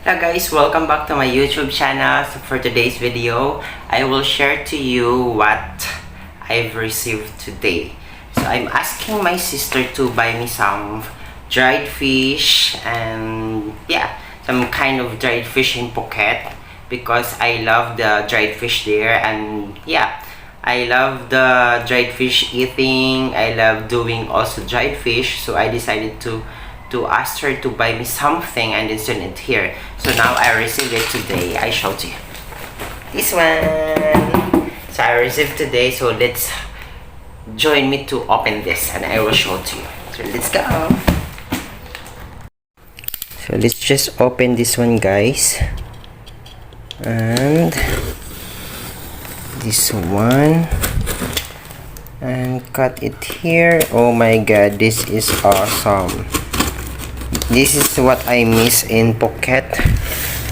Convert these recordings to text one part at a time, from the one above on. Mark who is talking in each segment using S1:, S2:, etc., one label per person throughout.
S1: Hello guys, welcome back to my YouTube channel. So for today's video, I will share to you what I've received today. So I'm asking my sister to buy me some dried fish and some kind of dried fish in Phuket because I love the dried fish there, and I love the dried fish eating. I love doing also dried fish, so I decided to ask her to buy me something and then send it here. So now I received it today. I showed you this one. So I received today, so let's join me to open this and I will show it to you. So let's go. So let's just open this one, guys, and this one, and cut it here. Oh my god, this is awesome. This is what I miss in Phuket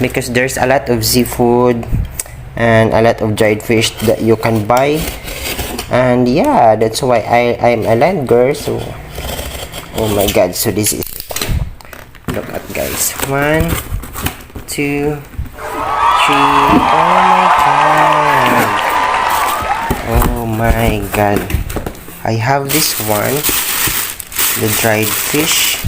S1: because there's a lot of seafood and a lot of dried fish that you can buy, and yeah, that's why I'm a land girl. So oh my god, so this is, look at guys, 1 2 3. Oh my god, I have this one, the dried fish.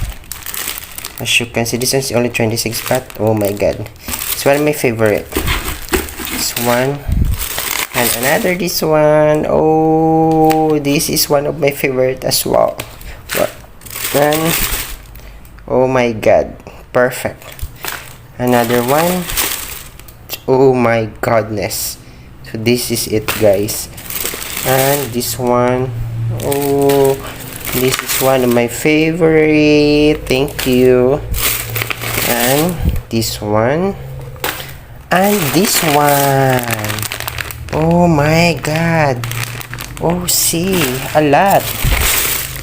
S1: As you can see, this one's only 26 baht. Oh my god, it's one of my favorite. This one and another, this one. Oh, this is one of my favorite as well. Then oh my god, perfect. Another one. Oh my godness, so this is it, guys. And this one, oh, this is one of my favorite. Thank you. And this one. And this one. Oh my god. Oh, see, a lot.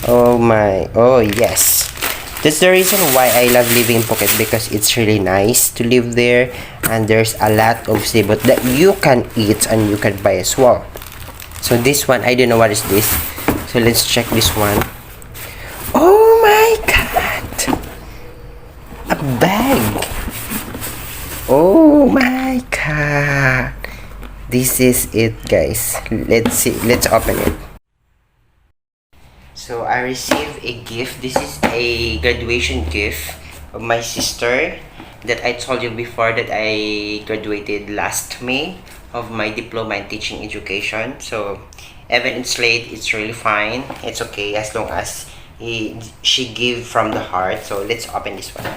S1: Oh my. Oh yes. That's the reason why I love living in Phuket, because it's really nice to live there, and there's a lot of seafood that you can eat and you can buy as well. So this one, I don't know what is this. So let's check this one. Oh my god, a bag. Oh my god, this is it, guys. Let's see, let's open it. So I received a gift. This is a graduation gift of my sister that I told you before that I graduated last May of my diploma in teaching education. So even it's late, it's really fine. It's okay as long as she gave from the heart. So let's open this one.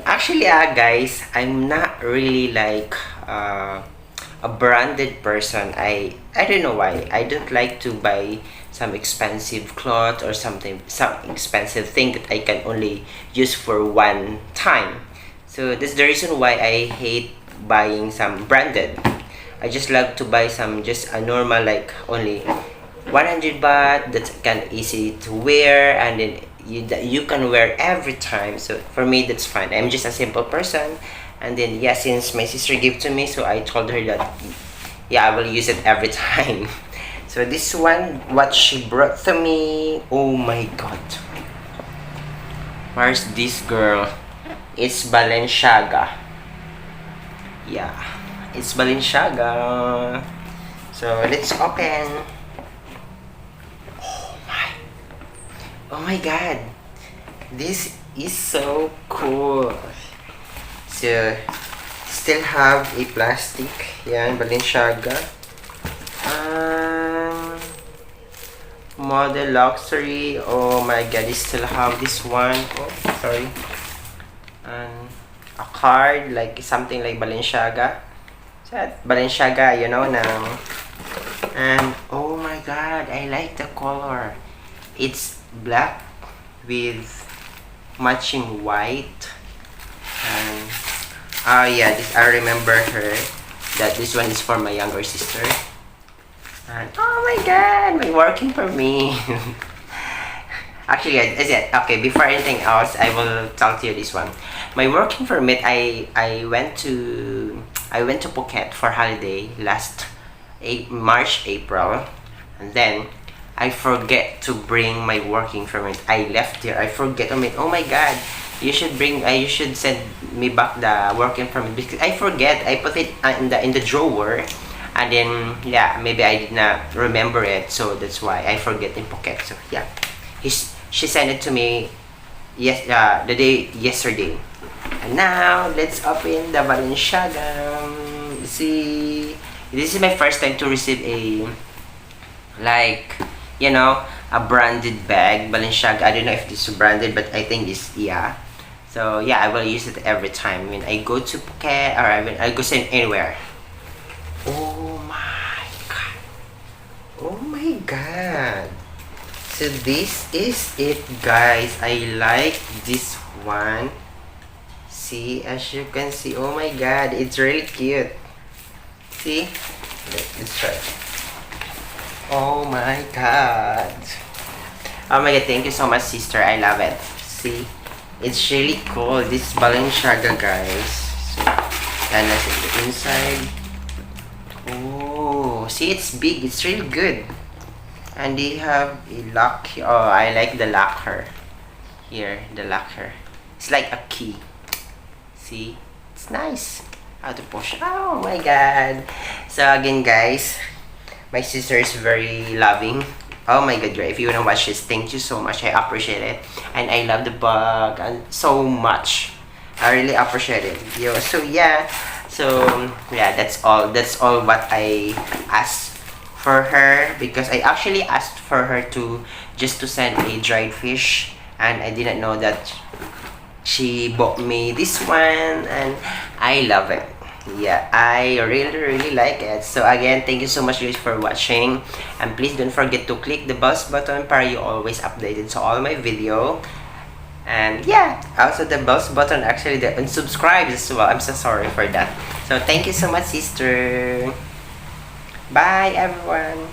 S1: Actually, guys, I'm not really like a branded person. I don't know why. I don't like to buy some expensive cloth or some expensive thing that I can only use for one time. So that's the reason why I hate buying some branded. I just love to buy some just a normal, like only 100 baht that can easy to wear, and then you can wear every time. So for me, that's fine. I'm just a simple person, and then since my sister gave to me, so I told her that I will use it every time. So this one, what she brought to me, oh my god, where's this girl? It's Balenciaga. Yeah, it's Balenciaga. So let's open. Oh my god, this is so cool. So still have a plastic. Yan, Balenciaga. Model luxury. Oh my god, I still have this one. Oh, sorry. And a card, like something like Balenciaga. So Balenciaga, you know now. And oh my god, I like the color. It's black with matching white. And this, I remember her that this one is for my younger sister. And oh my god, my working for me. Actually, is it okay? Before anything else, I will tell to you this one. My working permit. I went to Phuket for holiday last March, April, and then I forget to bring my working permit. I left there. I forget. I mean, oh my god, You should bring. You should send me back the working permit because I forget. I put it in the drawer, and then yeah, maybe I did not remember it, so that's why I forget in Phuket. So yeah, she sent it to me. Yes, the day yesterday. And now let's open the Balenciaga. See, this is my first time to receive a like a branded bag Balenciaga. I don't know if this is branded, but I think this, yeah. So yeah, I will use it every time when I go to Phuket or I go anywhere. Oh my god! Oh my god! So this is it, guys. I like this one. See, as you can see, oh my god, it's really cute. See, let's try. Oh my god. Oh my god, thank you so much, sister. I love it. See, it's really cool. This Balenciaga, guys. So, and let's see the inside. Oh, see, it's big. It's really good. And they have a lock. Oh, I like the locker. Here, the locker. It's like a key. See, it's nice. How to push. Oh my god. So again, guys, my sister is very loving. Oh my god, if you wanna watch this, thank you so much. I appreciate it. And I love the bag and so much. I really appreciate it. Yo, so yeah. So yeah, that's all. That's all what I asked for her, because I actually asked for her to just to send a dried fish, and I didn't know that she bought me this one, and I love it. Yeah, I really like it. So again, thank you so much guys for watching, and please don't forget to click the bells button para you always updated to all my video. And yeah, also the bells button, actually the unsubscribe as well. I'm so sorry for that. So thank you so much, sister. Bye everyone.